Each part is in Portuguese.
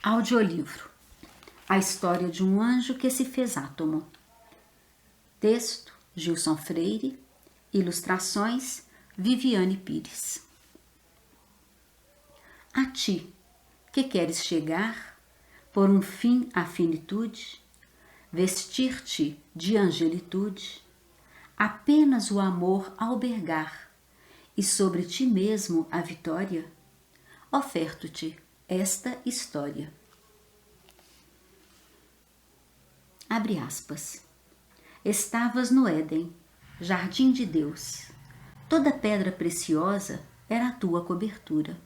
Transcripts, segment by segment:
Audiolivro. A história de um anjo que se fez átomo. Texto: Gilson Freire. Ilustrações: Viviane Pires. A ti, que queres chegar, por um fim à finitude, vestir-te de angelitude, apenas o amor albergar, e sobre ti mesmo a vitória, oferto-te esta história. Abre aspas. Estavas no Éden, jardim de Deus. Toda pedra preciosa era a tua cobertura.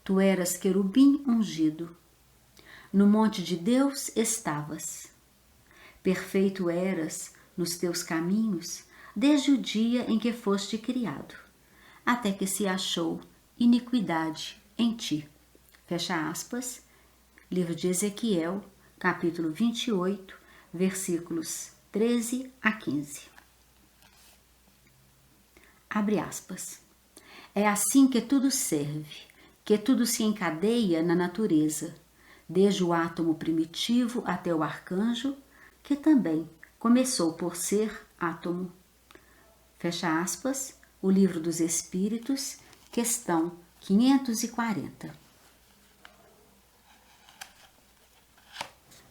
Tu eras querubim ungido. No monte de Deus estavas. Perfeito eras nos teus caminhos desde o dia em que foste criado, até que se achou iniquidade em ti. Fecha aspas. Livro de Ezequiel, capítulo 28, versículos 13 a 15. Abre aspas. É assim que tudo serve, que tudo se encadeia na natureza, desde o átomo primitivo até o arcanjo, que também começou por ser átomo. Fecha aspas. O Livro dos Espíritos, questão 540.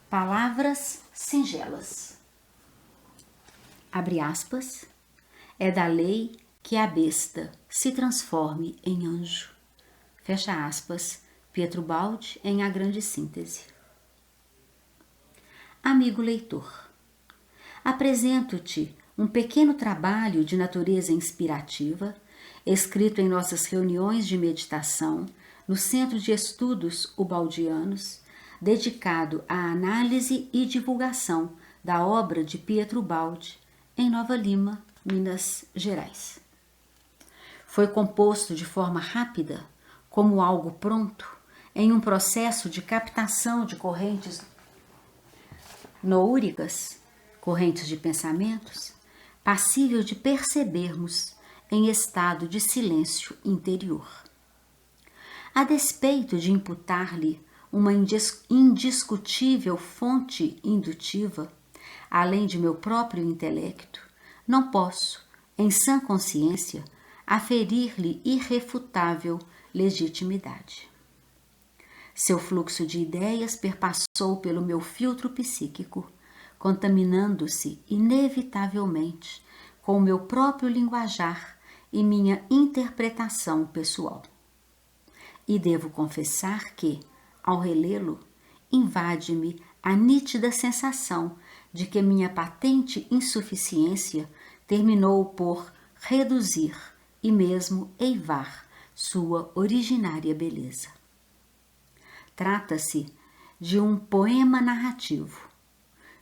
Palavras singelas. Abre aspas. É da lei que a besta se transforme em anjo. Fecha aspas. Pietro Baldi, em A Grande Síntese. Amigo leitor, apresento-te um pequeno trabalho de natureza inspirativa, escrito em nossas reuniões de meditação no Centro de Estudos Ubaldianos, dedicado à análise e divulgação da obra de Pietro Baldi, em Nova Lima, Minas Gerais. Foi composto de forma rápida, como algo pronto, em um processo de captação de correntes noúricas, correntes de pensamentos, passível de percebermos em estado de silêncio interior. A despeito de imputar-lhe uma indiscutível fonte indutiva, além de meu próprio intelecto, não posso, em sã consciência, aferir-lhe irrefutável legitimidade. Seu fluxo de ideias perpassou pelo meu filtro psíquico, contaminando-se inevitavelmente com o meu próprio linguajar e minha interpretação pessoal. E devo confessar que, ao relê-lo, invade-me a nítida sensação de que minha patente insuficiência terminou por reduzir e mesmo eivar sua originária beleza. Trata-se de um poema narrativo,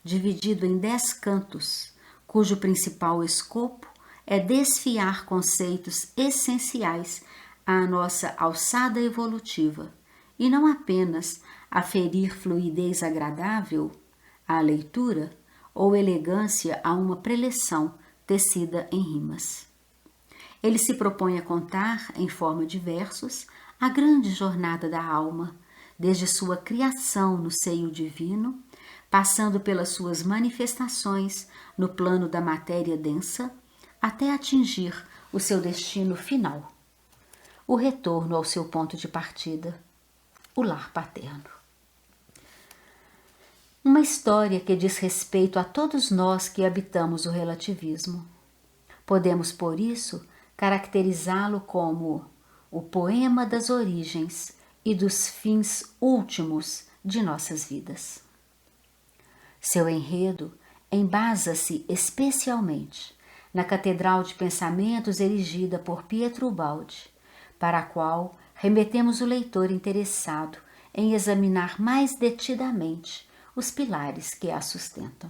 dividido em 10 cantos, cujo principal escopo é desfiar conceitos essenciais à nossa alçada evolutiva, e não apenas aferir fluidez agradável à leitura ou elegância a uma preleção tecida em rimas. Ele se propõe a contar, em forma de versos, a grande jornada da alma, desde sua criação no seio divino, passando pelas suas manifestações no plano da matéria densa, até atingir o seu destino final, o retorno ao seu ponto de partida, o lar paterno. Uma história que diz respeito a todos nós que habitamos o relativismo. Podemos, por isso, caracterizá-lo como o poema das origens e dos fins últimos de nossas vidas. Seu enredo embasa-se especialmente na Catedral de Pensamentos erigida por Pietro Baldi, para a qual remetemos o leitor interessado em examinar mais detidamente os pilares que a sustentam.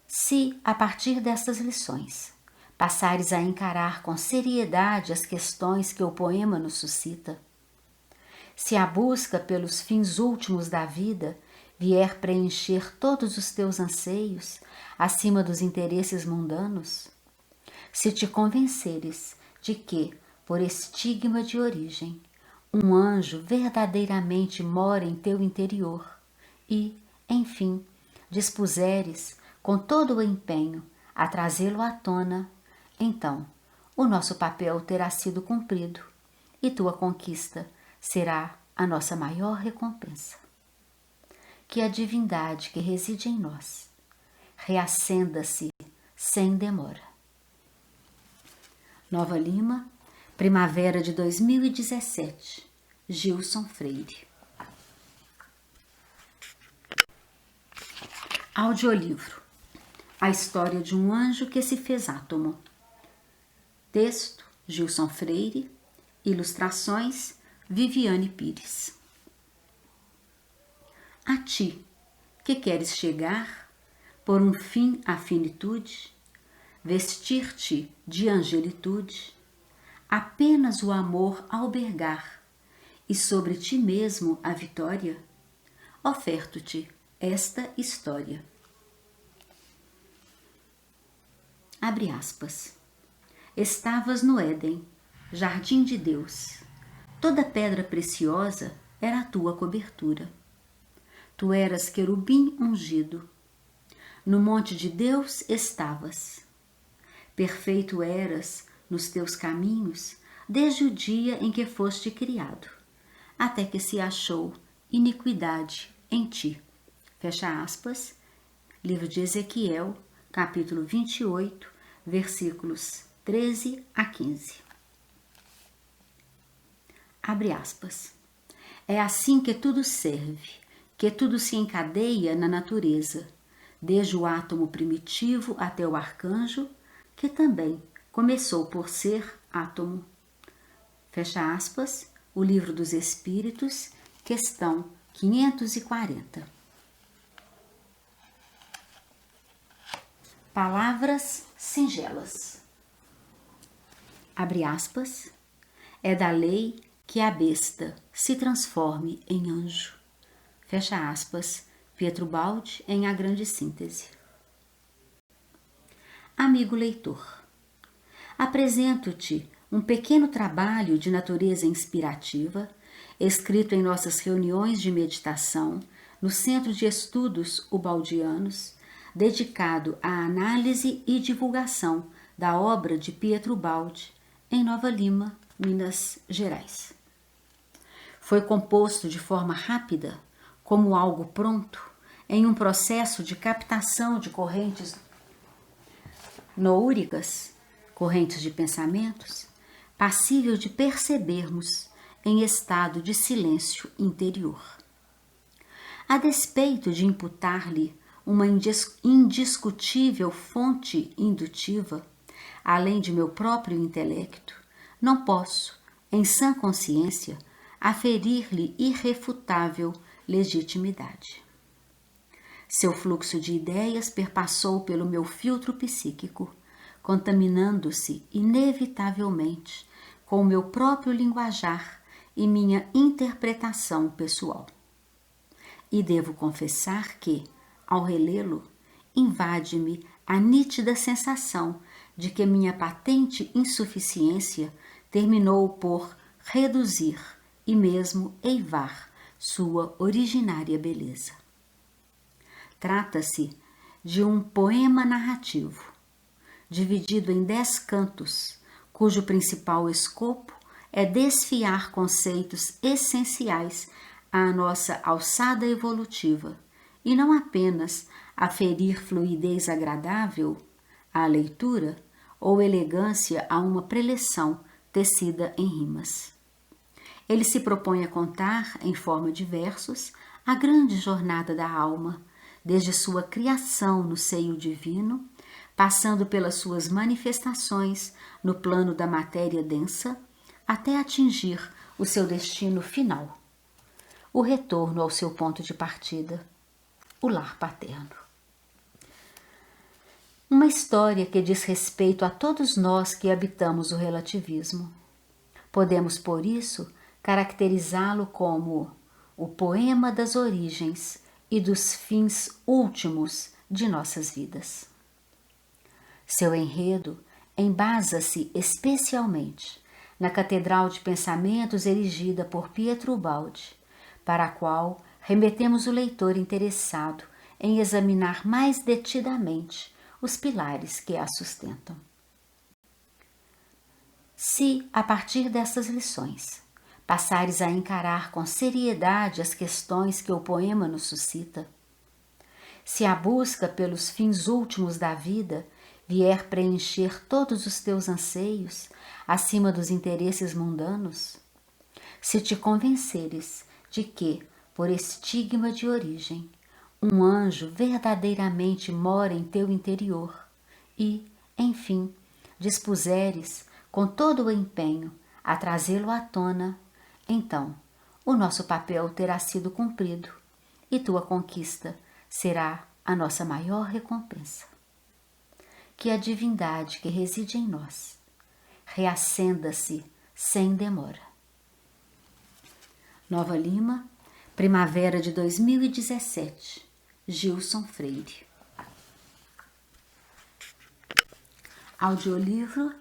Se, a partir destas lições, passares a encarar com seriedade as questões que o poema nos suscita, se a busca pelos fins últimos da vida vier preencher todos os teus anseios acima dos interesses mundanos, se te convenceres de que, por estigma de origem, um anjo verdadeiramente mora em teu interior e, enfim, dispuseres com todo o empenho a trazê-lo à tona, então o nosso papel terá sido cumprido e tua conquista será a nossa maior recompensa. Que a divindade que reside em nós reacenda-se sem demora. Nova Lima, primavera de 2017. Gilson Freire. Audiolivro. A história de um anjo que se fez átomo. Texto: Gilson Freire. Ilustrações: Viviane Pires. A ti, que queres chegar, por um fim à finitude, vestir-te de angelitude, apenas o amor albergar e sobre ti mesmo a vitória, oferto-te esta história. Abre aspas. Estavas no Éden, jardim de Deus. Toda pedra preciosa era a tua cobertura. Tu eras querubim ungido. No monte de Deus estavas. Perfeito eras nos teus caminhos desde o dia em que foste criado, até que se achou iniquidade em ti. Fecha aspas. Livro de Ezequiel, capítulo 28, versículos 13 a 15. Abre aspas. É assim que tudo serve, que tudo se encadeia na natureza, desde o átomo primitivo até o arcanjo, que também começou por ser átomo. Fecha aspas, o Livro dos Espíritos, questão 540. Palavras singelas. Abre aspas. É da lei que a besta se transforme em anjo. Fecha aspas, Pietro Baldi em A Grande Síntese. Amigo leitor, apresento-te um pequeno trabalho de natureza inspirativa, escrito em nossas reuniões de meditação no Centro de Estudos Ubaldianos, dedicado à análise e divulgação da obra de Pietro Baldi, em Nova Lima, Minas Gerais. Foi composto de forma rápida, como algo pronto, em um processo de captação de correntes noúricas, correntes de pensamentos, passível de percebermos em estado de silêncio interior. A despeito de imputar-lhe uma indiscutível fonte indutiva, além de meu próprio intelecto, não posso, em sã consciência, aferir-lhe irrefutável legitimidade. Seu fluxo de ideias perpassou pelo meu filtro psíquico, contaminando-se inevitavelmente com o meu próprio linguajar e minha interpretação pessoal. E devo confessar que, ao relê-lo, invade-me a nítida sensação de que minha patente insuficiência terminou por reduzir e mesmo eivar sua originária beleza. Trata-se de um poema narrativo, dividido em 10 cantos, cujo principal escopo é desfiar conceitos essenciais à nossa alçada evolutiva e não apenas aferir fluidez agradável à leitura ou elegância a uma preleção tecida em rimas. Ele se propõe a contar, em forma de versos, a grande jornada da alma, desde sua criação no seio divino, passando pelas suas manifestações no plano da matéria densa, até atingir o seu destino final, o retorno ao seu ponto de partida, o lar paterno. Uma história que diz respeito a todos nós que habitamos o relativismo. Podemos, por isso, caracterizá-lo como o poema das origens e dos fins últimos de nossas vidas. Seu enredo embasa-se especialmente na Catedral de Pensamentos erigida por Pietro Ubaldi, para a qual remetemos o leitor interessado em examinar mais detidamente os pilares que a sustentam. Se, a partir destas lições, passares a encarar com seriedade as questões que o poema nos suscita, se a busca pelos fins últimos da vida vier preencher todos os teus anseios acima dos interesses mundanos, se te convenceres de que, por estigma de origem, um anjo verdadeiramente mora em teu interior e, enfim, dispuseres com todo o empenho a trazê-lo à tona, então o nosso papel terá sido cumprido e tua conquista será a nossa maior recompensa. Que a divindade que reside em nós reacenda-se sem demora. Nova Lima, primavera de 2017. Gilson Freire. Audiolivro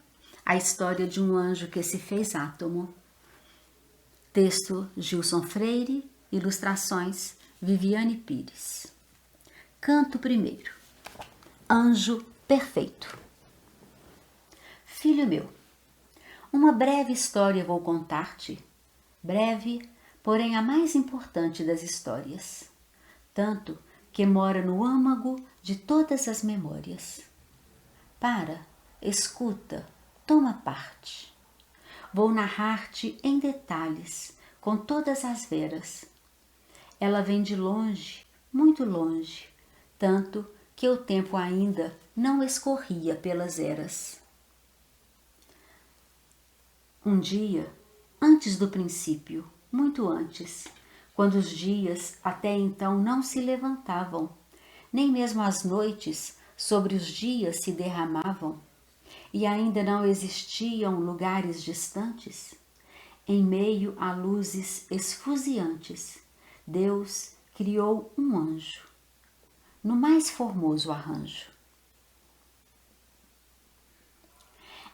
A História de um Anjo que se fez átomo. Texto Gilson Freire. Ilustrações Viviane Pires. Canto primeiro. Anjo perfeito. Filho meu, uma breve história vou contar-te, breve, porém a mais importante das histórias, tanto que mora no âmago de todas as memórias. Para, escuta, toma parte. Vou narrar-te em detalhes, com todas as veras. Ela vem de longe, muito longe, tanto que o tempo ainda não escorria pelas eras. Um dia, antes do princípio, muito antes, quando os dias até então não se levantavam, nem mesmo as noites sobre os dias se derramavam, e ainda não existiam lugares distantes, em meio a luzes esfuziantes, Deus criou um anjo, no mais formoso arranjo.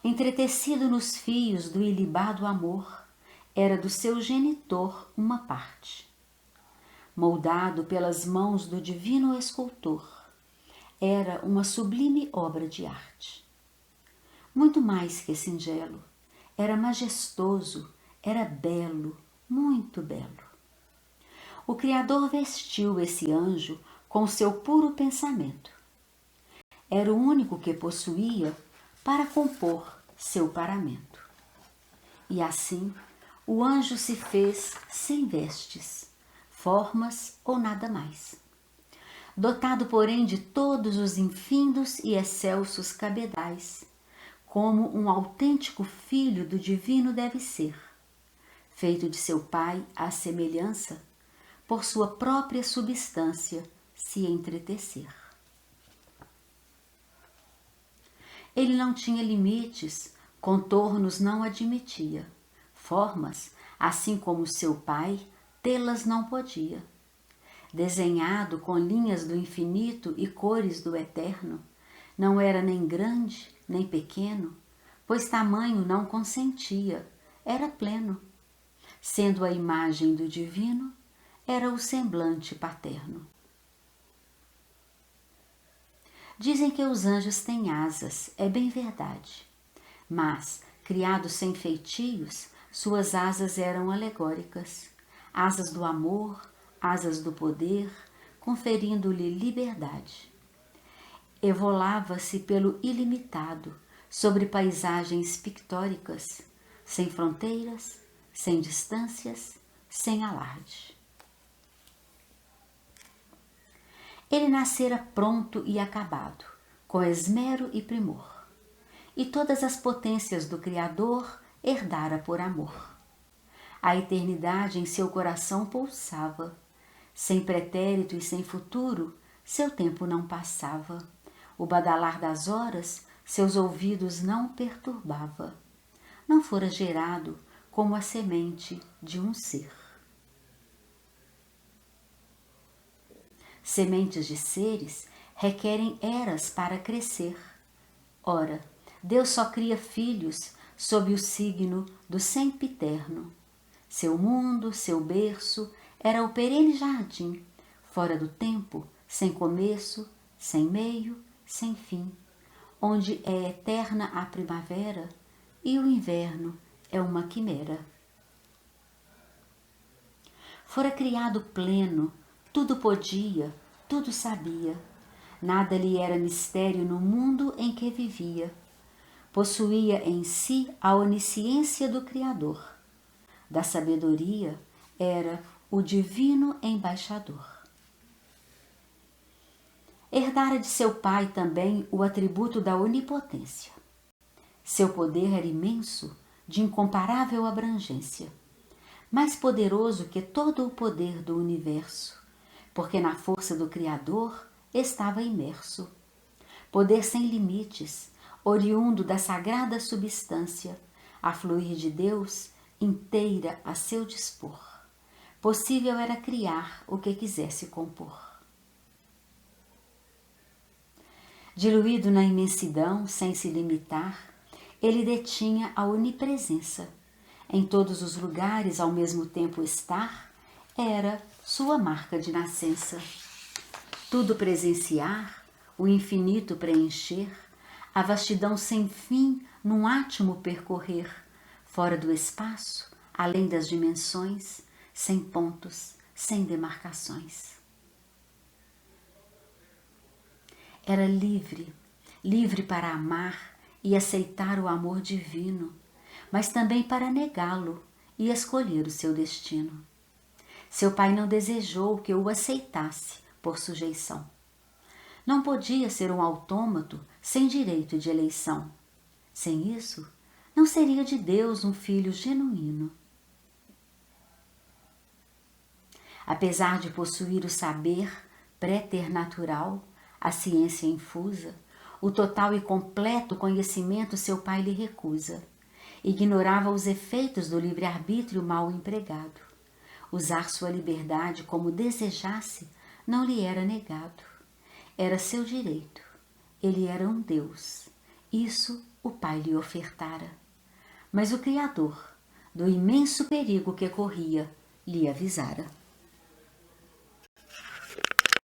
Entretecido nos fios do ilibado amor, era do seu genitor uma parte. Moldado pelas mãos do divino escultor, era uma sublime obra de arte. Muito mais que singelo, era majestoso, era belo, muito belo. O Criador vestiu esse anjo com seu puro pensamento. Era o único que possuía para compor seu paramento. E assim, o anjo se fez sem vestes, formas ou nada mais. Dotado, porém, de todos os infindos e excelsos cabedais, como um autêntico filho do divino deve ser, feito de seu pai à semelhança, por sua própria substância se entretecer. Ele não tinha limites, contornos não admitia, formas, assim como seu pai, tê-las não podia. Desenhado com linhas do infinito e cores do eterno, não era nem grande, nem pequeno, pois tamanho não consentia, era pleno. Sendo a imagem do divino, era o semblante paterno. Dizem que os anjos têm asas, é bem verdade. Mas, criados sem feitios, suas asas eram alegóricas. Asas do amor, asas do poder, conferindo-lhe liberdade. Evolava-se pelo ilimitado, sobre paisagens pictóricas, sem fronteiras, sem distâncias, sem alarde. Ele nascera pronto e acabado, com esmero e primor, e todas as potências do Criador herdara por amor. A eternidade em seu coração pulsava, sem pretérito e sem futuro, seu tempo não passava. O badalar das horas seus ouvidos não perturbava. Não fora gerado como a semente de um ser. Sementes de seres requerem eras para crescer. Ora, Deus só cria filhos sob o signo do sempiterno. Seu mundo, seu berço, era o perene jardim, fora do tempo, sem começo, sem meio, sem fim, onde é eterna a primavera e o inverno é uma quimera. Fora criado pleno, tudo podia, tudo sabia, nada lhe era mistério no mundo em que vivia. Possuía em si a onisciência do Criador. Da sabedoria era o divino embaixador. Herdara de seu pai também o atributo da onipotência. Seu poder era imenso, de incomparável abrangência, mais poderoso que todo o poder do universo, porque na força do Criador estava imerso. Poder sem limites, oriundo da sagrada substância, a fluir de Deus inteira a seu dispor. Possível era criar o que quisesse compor. Diluído na imensidão, sem se limitar, ele detinha a onipresença. Em todos os lugares ao mesmo tempo estar, era sua marca de nascença. Tudo presenciar, o infinito preencher, a vastidão sem fim num átimo percorrer, fora do espaço, além das dimensões, sem pontos, sem demarcações. Era livre, livre para amar e aceitar o amor divino, mas também para negá-lo e escolher o seu destino. Seu pai não desejou que o aceitasse por sujeição. Não podia ser um autômato sem direito de eleição. Sem isso, não seria de Deus um filho genuíno. Apesar de possuir o saber préternatural, a ciência infusa, o total e completo conhecimento seu pai lhe recusa. Ignorava os efeitos do livre-arbítrio mal empregado. Usar sua liberdade como desejasse não lhe era negado. Era seu direito. Ele era um Deus. Isso o pai lhe ofertara. Mas o Criador, do imenso perigo que corria, lhe avisara.